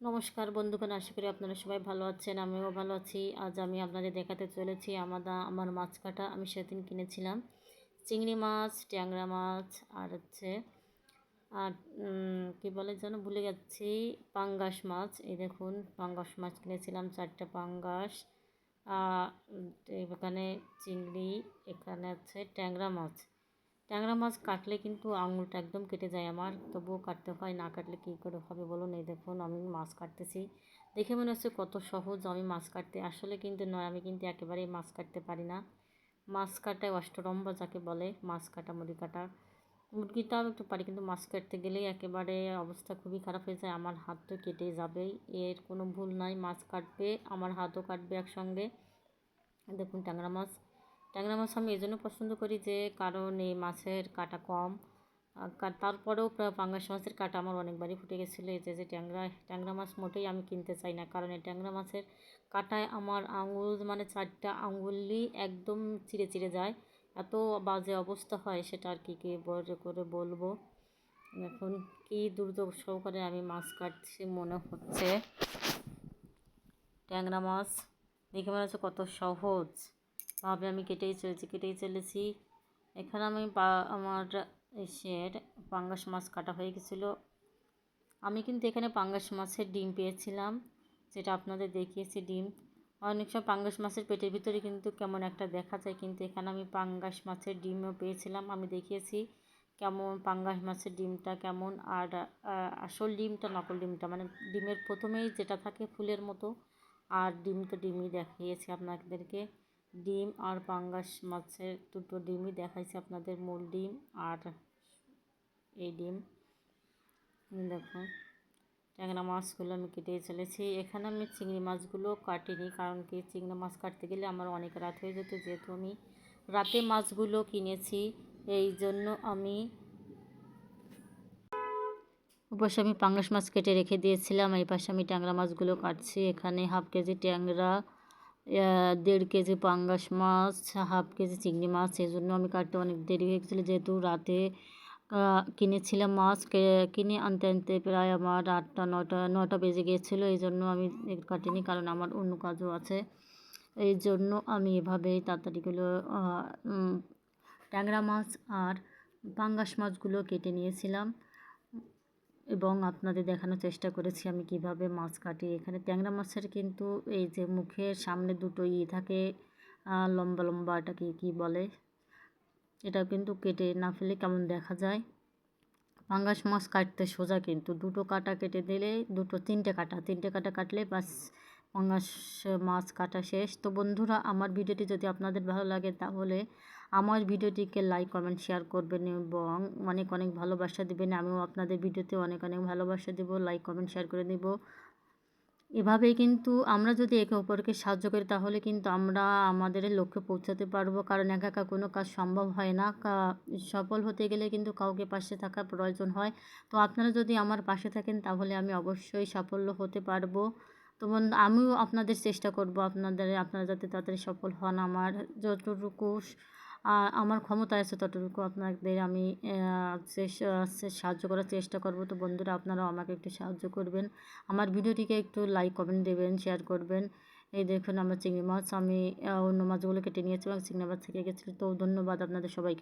নমস্কার বন্ধুগণ, আশা করি আপনারা সবাই ভালো আছেন। আমিও ভালো আছি। আজ আমি আপনাদের দেখাতে চলেছি আমার মাছ কাটা। আমি সেদিন কিনেছিলাম চিংড়ি মাছ, ট্যাংরা মাছ আর হচ্ছে আর কী বলে যেন ভুলে যাচ্ছি, পাঙ্গাস মাছ। এই দেখুন, পাঙ্গাস মাছ কিনেছিলাম 4টা পাঙ্গাস। এখানে চিংড়ি, এখানে আছে ট্যাংরা মাছ। ট্যাংরা মাছ কাটলে কিন্তু আঙুলটা একদম কেটে যায় আমার, তবুও কাটতে হয়, না কাটলে কী করে হবে বলুন। এই দেখুন, আমি মাছ কাটতেছি, দেখে মনে হচ্ছে কত সহজ আমি মাছ কাটতে, আসলে কিন্তু নয়। আমি কিন্তু একেবারেই মাছ কাটতে পারি না। মাছ কাটায় অষ্টরম্ভা যাকে বলে, মাছ কাটা, মুরগি কাটা। মুরগিটাও একটু পারি, কিন্তু মাছ কাটতে গেলেই একেবারে অবস্থা খুবই খারাপ হয়ে যায়। আমার হাত তো কেটে যাবেই, এর কোনো ভুল নাই। মাছ কাটবে, আমার হাতও কাটবে একসঙ্গে। দেখুন ট্যাংরা মাছ। ট্যাংরা মাছ আমি এই জন্য পছন্দ করি যে কারণ এই মাছের কাটা কম। তারপরেও পাঙ্গাস মাছের কাটা আমার অনেকবারই ফুটে গেছিলো। এই যে ট্যাংরা মাছ মোটেই আমি কিনতে চাই না, কারণ এই ট্যাংরা মাছের কাটায় আমার আঙুল, মানে 4টা আঙুলই একদম চিড়ে চিড়ে যায়। এত বাজে অবস্থা হয়, সেটা আর কি করে বলবো। এখন কি দুর্যোগ সহকারে আমি মাছ কাটছি মনে হচ্ছে। ট্যাংরা মাছ দেখে মনে হচ্ছে কত সহজ ভাবে আমি কেটেই চলেছি। এখানে আমি আমার এসের পাঙ্গাস মাছ কাটা হয়ে গেছিলো। আমি কিন্তু এখানে পাঙ্গাস মাছের ডিম পেয়েছিলাম, যেটা আপনাদের দেখিয়েছি ডিম। অনেক সময় পাঙ্গাস মাছের পেটের ভিতরে কিন্তু কেমন একটা দেখা যায়, কিন্তু এখানে আমি পাঙ্গাস মাছের ডিমও পেয়েছিলাম। আমি দেখিয়েছি কেমন পাঙ্গাস মাছের ডিমটা কেমন, আর আসল ডিমটা, নকল ডিমটা, মানে ডিমের প্রথমেই যেটা থাকে ফুলের মতো, আর ডিম তো ডিমই দেখিয়েছি আপনাদেরকে। ডিম আর পাঙ্গাস মাছের দুটো ডিমই দেখাইছি আপনাদের, মূল ডিম আর এই ডিম। দেখুন ট্যাংরা মাছগুলো আমি কেটে চলেছি। এখানে আমি চিংড়ি মাছগুলো কাটিনি, কারণ কি চিংড়ি মাছ কাটতে গেলে আমার অনেক রাত হয়ে যেত, যেহেতু আমি রাতে মাছগুলো কিনেছি। এই জন্য আমি পাশে আমি পাঙ্গাস মাছ কেটে রেখে দিয়েছিলাম, এই পাশে আমি ট্যাংরা মাছগুলো কাটছি। এখানে হাফ কেজি ট্যাংরা, 1.5 কেজি পাঙ্গাস মাছ, হাফ কেজি চিংড়ি মাছ। এই জন্য আমি কাটতে অনেক দেরি হয়ে গেছিলো, যেহেতু রাতে কিনেছিলাম মাছ। কিনে আনতে আনতে প্রায় আমার 8টা 9টা বেজে গিয়েছিলো। এই জন্য আমি কাটিনি, কারণ আমার অন্য কাজও আছে। এই জন্য আমি এভাবেই তাড়াতাড়িগুলো ট্যাংরা মাছ আর পাঙ্গাস মাছগুলো কেটে নিয়েছিলাম এবং আপনাদের দেখানোর চেষ্টা করেছি আমি কিভাবে মাছ কাটি। এখানে ট্যাংরা মাছের কিন্তু এই যে মুখের সামনে দুটো থাকে, লম্বা লম্বা, এটাকে কী বলে, এটা কিন্তু কেটে না ফেলে কেমন দেখা যায়। পাঙ্গাস মাছ কাটতে সোজা, কিন্তু দুটো কাটা কেটে দিলে, 3টে কাটা কাটলে বাস পাঙ্গাস মাছ কাটা শেষ। তো বন্ধুরা, আমার ভিডিওটি যদি আপনাদের ভালো লাগে তাহলে আমার ভিডিওটিকে লাইক কমেন্ট শেয়ার করবেন এবং অনেক অনেক ভালোবাসা দেবেন। আমিও আপনাদের ভিডিওতে অনেক অনেক ভালোবাসা দেবো, লাইক কমেন্ট শেয়ার করে দেব। এভাবেই কিন্তু আমরা যদি একে অপরকে সাহায্য করি, তাহলে কিন্তু আমরা আমাদের লক্ষ্যে পৌঁছাতে পারবো, কারণ একা একা কোনো কাজ সম্ভব হয় না। সফল হতে গেলে কিন্তু কাউকে পাশে থাকার প্রয়োজন হয়। তো আপনারা যদি আমার পাশে থাকেন, তাহলে আমি অবশ্যই সাফল্য হতে পারবো। তো আমিও আপনাদের চেষ্টা করব, আপনারা যাতে তাড়াতাড়ি সফল হন। আমার যতটুকু আমার ক্ষমতা আছে ততটুকু আপনাদের আমি সাহায্য করার চেষ্টা করব। তো বন্ধুরা, আপনারাও আমাকে একটু সাহায্য করবেন, আমার ভিডিওটিকে একটু লাইক কমেন্ট দেবেন, শেয়ার করবেন। এই দেখুন আমার চিংড়ি মাছ, আমি অন্য মাছগুলো কেটে নিয়েছি এবং চিংড়ি মাছ থেকে গেছিলো। তো ধন্যবাদ আপনাদের সবাইকে।